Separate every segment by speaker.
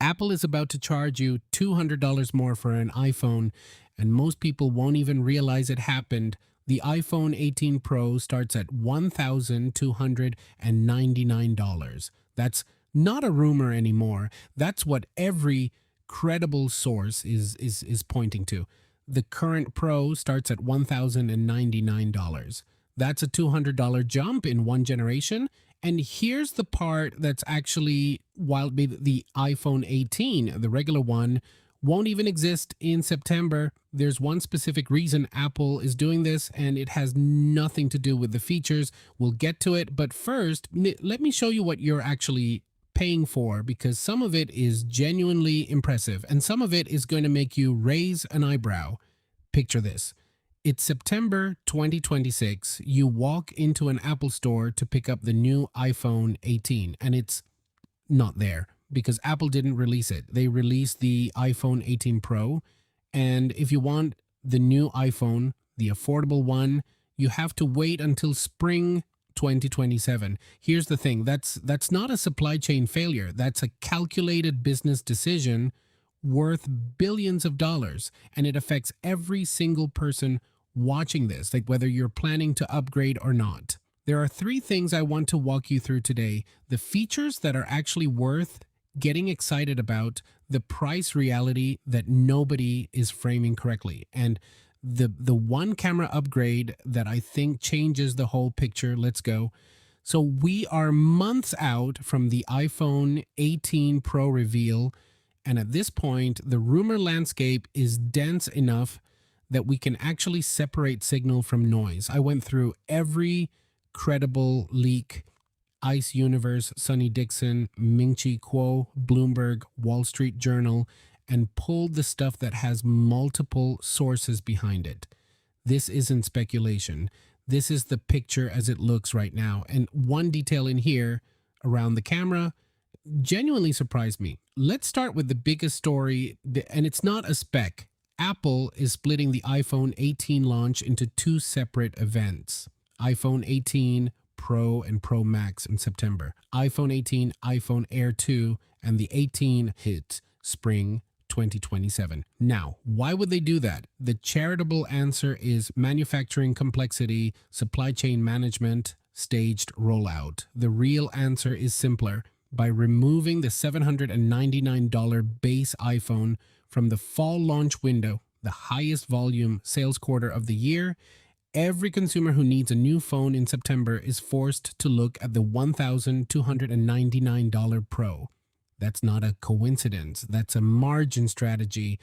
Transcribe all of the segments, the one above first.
Speaker 1: Apple is about to charge you $200 more for an iPhone, and most people won't even realize it happened. The iPhone 18 Pro starts at $1,299. That's not a rumor anymore. That's what every credible source is pointing to. The current Pro starts at $1,099. That's a $200 jump in one generation. And here's the part that's actually wild. The iPhone 18, the regular one, won't even exist in September. There's one specific reason Apple is doing this, and it has nothing to do with the features. We'll get to it. But first, let me show you what you're actually paying for, because some of it is genuinely impressive and some of it is going to make you raise an eyebrow. Picture this. It's September 2026. You walk into an Apple store to pick up the new iPhone 18, and it's not there because Apple didn't release it. They released the iPhone 18 Pro, and if you want the new iPhone, the affordable one, you have to wait until spring 2027. Here's the thing, that's not a supply chain failure. That's a calculated business decision worth billions of dollars, and it affects every single person watching this, like whether you're planning to upgrade or not. There are three things I want to walk you through today: the features that are actually worth getting excited about, the price reality that nobody is framing correctly, and the one camera upgrade that I think changes the whole picture. Let's go. So we are months out from the iPhone 18 Pro reveal, and at this point, the rumor landscape is dense enough that we can actually separate signal from noise. I went through every credible leak: Ice Universe, Sonny Dickson, Ming-Chi Kuo, Bloomberg, Wall Street Journal, and pulled the stuff that has multiple sources behind it. This isn't speculation. This is the picture as it looks right now. And one detail in here around the camera genuinely surprised me. Let's start with the biggest story, and it's not a spec. Apple is splitting the iPhone 18 launch into two separate events: iPhone 18 Pro and Pro Max in September, iPhone 18, iPhone Air 2, and the 18 hit spring 2027. Now, why would they do that? The charitable answer is manufacturing complexity, supply chain management, staged rollout. The real answer is simpler. By removing the $799 base iPhone from the fall launch window, the highest volume sales quarter of the year, every consumer who needs a new phone in September is forced to look at the $1,299 Pro. That's not a coincidence. That's a margin strategy.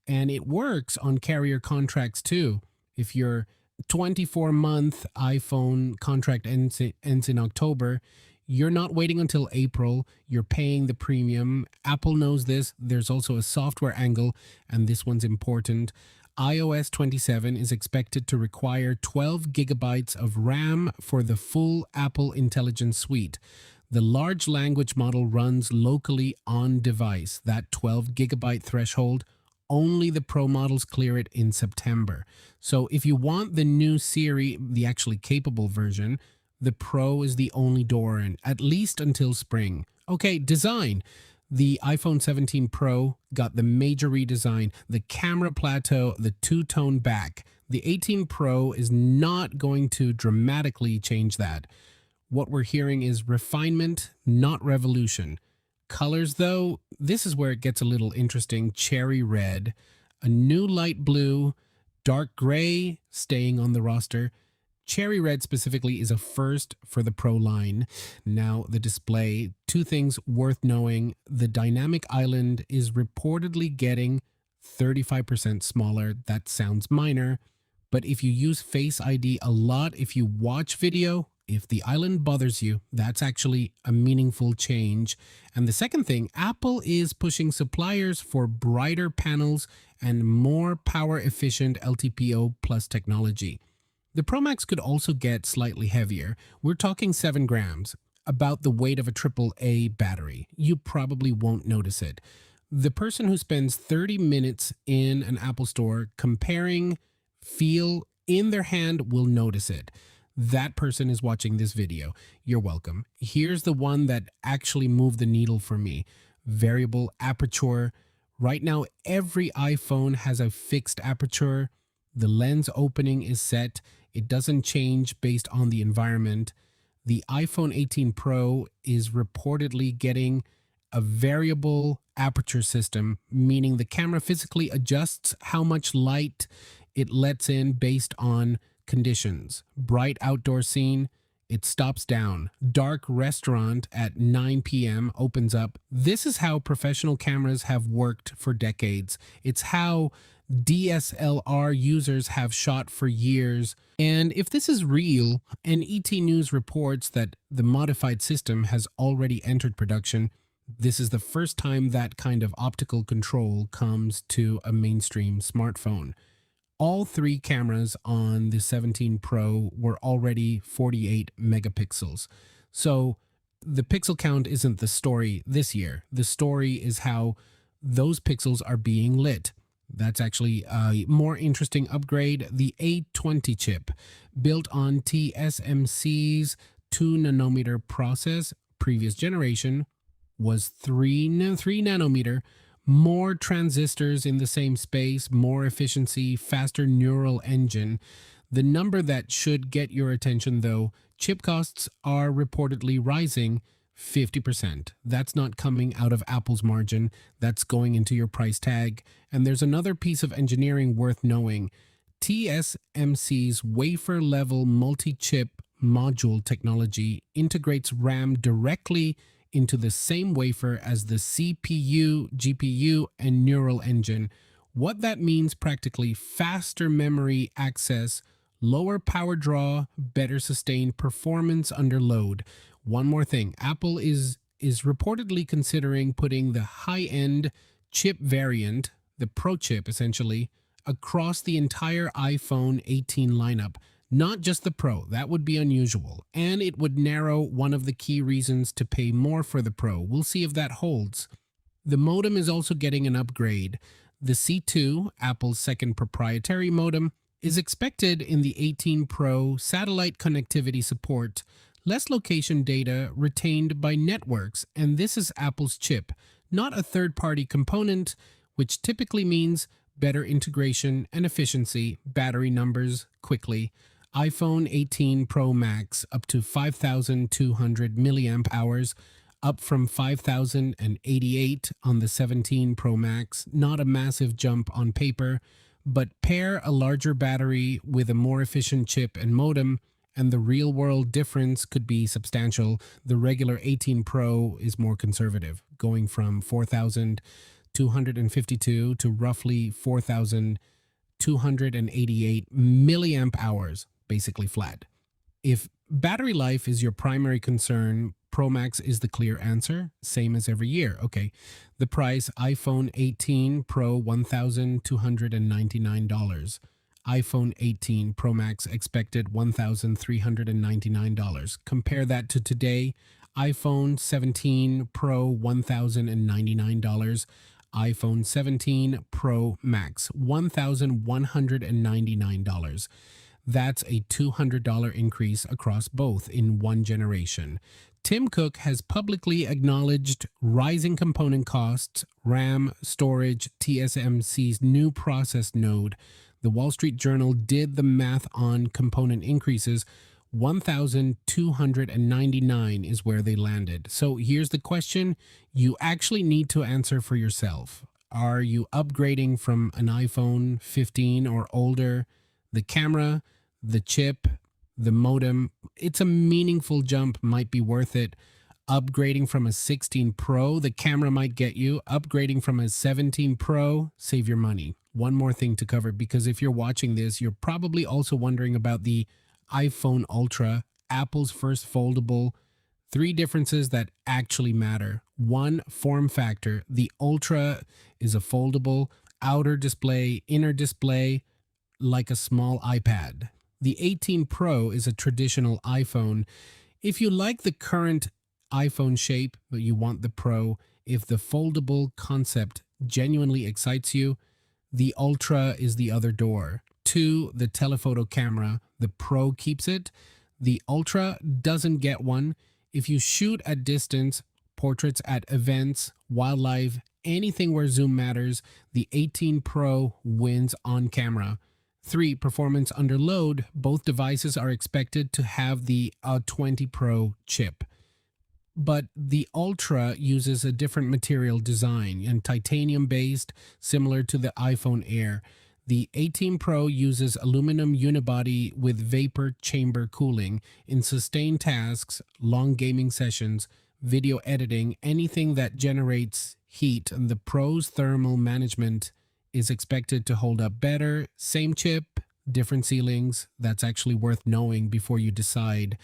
Speaker 1: And it works on carrier contracts too. If your 24-month iPhone contract ends in October, you're not waiting until April. You're paying the premium. Apple knows this. There's also a software angle, and this one's important. iOS 27 is expected to require 12 gigabytes of RAM for the full Apple Intelligence Suite. The large language model runs locally on device. That 12 gigabyte threshold, only the Pro models clear it in September. So if you want the new Siri, the actually capable version, the Pro is the only door in, at least until spring. Okay, design. The iPhone 17 Pro got the major redesign, the camera plateau, the two-tone back. The 18 Pro is not going to dramatically change that. What we're hearing is refinement, not revolution. Colors, though, this is where it gets a little interesting. Cherry red, a new light blue, dark gray staying on the roster. Cherry red specifically is a first for the Pro line. Now, the display, two things worth knowing. The dynamic island is reportedly getting 35% smaller. That sounds minor, but if you use Face ID a lot, if you watch video, if the island bothers you, that's actually a meaningful change. And the second thing, Apple is pushing suppliers for brighter panels and more power efficient LTPO plus technology. The Pro Max could also get slightly heavier. We're talking 7 grams, about the weight of a AAA battery. You probably won't notice it. The person who spends 30 minutes in an Apple store comparing feel in their hand will notice it. That person is watching this video. You're welcome. Here's the one that actually moved the needle for me. variable aperture. Right now, every iPhone has a fixed aperture. The lens opening is set, it doesn't change based on the environment. The iPhone 18 Pro is reportedly getting a variable aperture system, meaning the camera physically adjusts how much light it lets in based on conditions. Bright outdoor scene, it stops down. Dark restaurant at 9 p.m. opens up. This is how professional cameras have worked for decades. It's how DSLR users have shot for years. And if this is real, and ETNews reports that the modified system has already entered production, this is the first time that kind of optical control comes to a mainstream smartphone. All three cameras on the 17 Pro were already 48 megapixels. So the pixel count isn't the story this year. The story is how those pixels are being lit. That's actually a more interesting upgrade. The A20 chip, built on TSMC's 2 nanometer process, previous generation was 3 nanometer, more transistors in the same space, more efficiency, faster neural engine. The number that should get your attention, though, chip costs are reportedly rising 50%. That's not coming out of Apple's margin, that's going into your price tag. And there's another piece of engineering worth knowing. TSMC's wafer level multi chip module technology integrates RAM directly into the same wafer as the CPU, GPU, and neural engine. What that means practically: faster memory access, lower power draw, better sustained performance under load. One more thing, Apple is reportedly considering putting the high-end chip variant, the Pro chip essentially, across the entire iPhone 18 lineup. Not just the Pro, that would be unusual, and it would narrow one of the key reasons to pay more for the Pro. We'll see if that holds. The modem is also getting an upgrade. The C2, Apple's second proprietary modem, is expected in the 18 Pro satellite connectivity support, less location data retained by networks, and this is Apple's chip, not a third-party component, which typically means better integration and efficiency, battery numbers quickly. iPhone 18 Pro Max up to 5,200 milliamp hours, up from 5,088 on the 17 Pro Max. Not a massive jump on paper, but pair a larger battery with a more efficient chip and modem, and the real-world difference could be substantial. The regular 18 Pro is more conservative, going from 4,252 to roughly 4,288 milliamp hours, basically flat. If battery life is your primary concern, Pro Max is the clear answer, same as every year. Okay, the price: iPhone 18 Pro $1,299. iPhone 18 Pro Max expected $1,399. Compare that to today: iPhone 17 Pro $1,099. iPhone 17 Pro Max $1,199. That's a $200 increase across both in one generation. Tim Cook has publicly acknowledged rising component costs, RAM, storage, TSMC's new process node. The Wall Street Journal did the math on component increases. 1,299 is where they landed. So here's the question you actually need to answer for yourself. Are you upgrading from an iPhone 15 or older? The camera, the chip, the modem, it's a meaningful jump, might be worth it. Upgrading from a 16 Pro, the camera might get you. Upgrading from a 17 Pro, save your money. One more thing to cover, because if you're watching this, you're probably also wondering about the iPhone Ultra, Apple's first foldable. 3 differences that actually matter. 1, form factor. The Ultra is a foldable, outer display, inner display, like a small iPad. The 18 Pro is a traditional iPhone. If you like the current iPhone shape, but you want the Pro, if the foldable concept genuinely excites you, the Ultra is the other door. 2, the telephoto camera. The Pro keeps it. The Ultra doesn't get one. If you shoot at distance, portraits at events, wildlife, anything where zoom matters, the 18 Pro wins on camera. 3. Performance under load. Both devices are expected to have the 20 Pro chip. But the Ultra uses a different material design and titanium based, similar to the iPhone Air. The 18 Pro uses aluminum unibody with vapor chamber cooling in sustained tasks, long gaming sessions, video editing, anything that generates heat. And the Pro's thermal management is expected to hold up better. Same chip, different ceilings. That's actually worth knowing before you decide.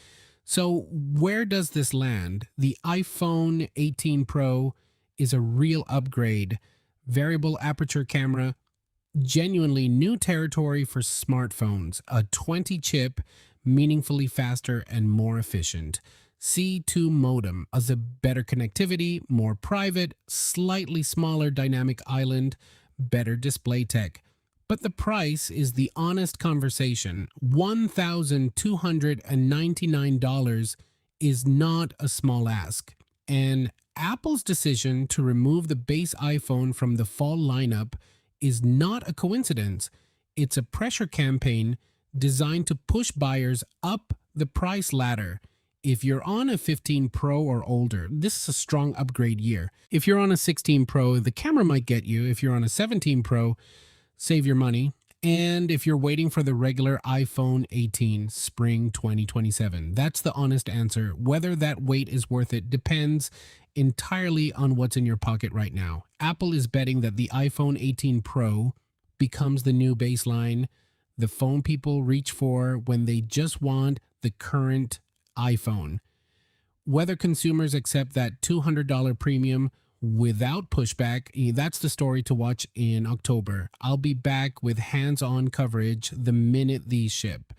Speaker 1: So, where does this land? The iPhone 18 Pro is a real upgrade. Variable aperture camera, genuinely new territory for smartphones. A 20 chip, meaningfully faster and more efficient. C2 modem as a better connectivity, more private, slightly smaller dynamic island, better display tech. But the price is the honest conversation. $1,299 is not a small ask. And Apple's decision to remove the base iPhone from the fall lineup is not a coincidence. It's a pressure campaign designed to push buyers up the price ladder. If you're on a 15 Pro or older, this is a strong upgrade year. If you're on a 16 Pro, the camera might get you. If you're on a 17 Pro, save your money. And if you're waiting for the regular iPhone 18 spring 2027, that's the honest answer. Whether that wait is worth it depends entirely on what's in your pocket right now. Apple is betting that the iPhone 18 Pro becomes the new baseline, the phone people reach for when they just want the current iPhone. Whether consumers accept that $200 premium without pushback, that's the story to watch in October. I'll be back with hands-on coverage the minute these ship.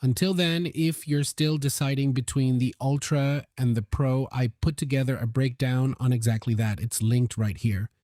Speaker 1: Until then, if you're still deciding between the Ultra and the Pro, I put together a breakdown on exactly that. It's linked right here.